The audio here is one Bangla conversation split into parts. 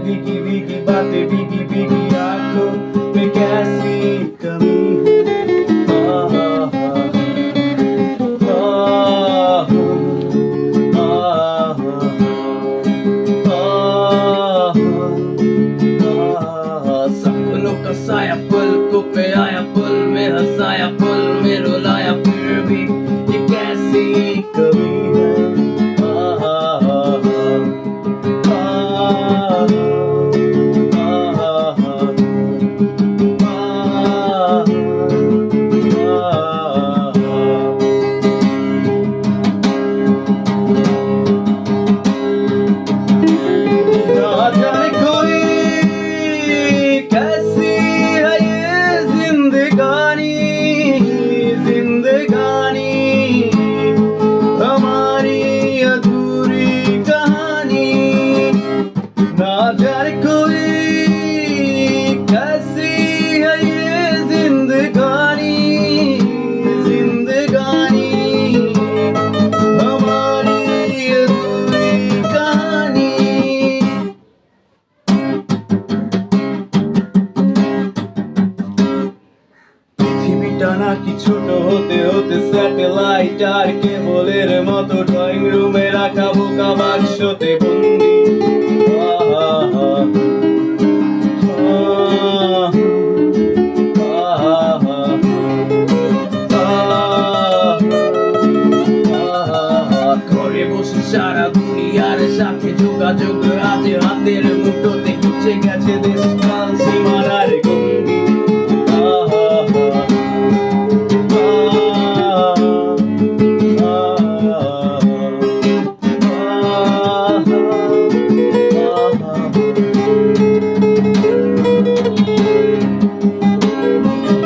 भीगी भीगी बातें भीगी भीगी आंखों में कैसी कमी है। सपनों का साया पलकों पे आया, पल में हंसाया, पल में रुलाया, फिर भी ये कैसी कमी है। টানা কি ছোট হতে হতে স্যাটেলাইট আর কেবলের মতো ড্রয়িং রুমে রাখা বোকা বাক্সতে বন্দি। ঘরে বসে সারা দুনিয়ার সাথে যোগাযোগ আছে হাতের মুঠোতে, খুঁজে গেছে দেশ কাল সীমানার গন্ডি।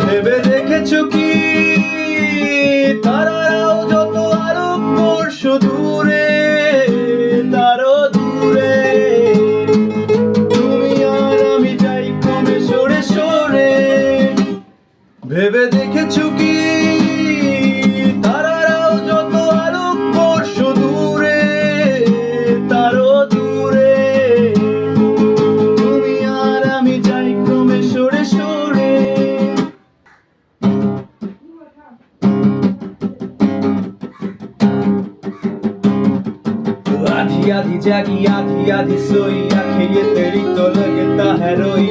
ভেবে দেখেছো কি তারাও যত আরো বর্ষ দূরে, তারও দূরে তুমি আর আমি যাই কমে সরে সরে। ভেবে দেখেছো কি তারাও যত আরো বর্ষ দূরে, তারও দূরে তুমি আর আমি যাই কমে সরে সরে। आधी आधी जागी आधी आधी सोई, आंखें ये तेरी तो लगता है रोई।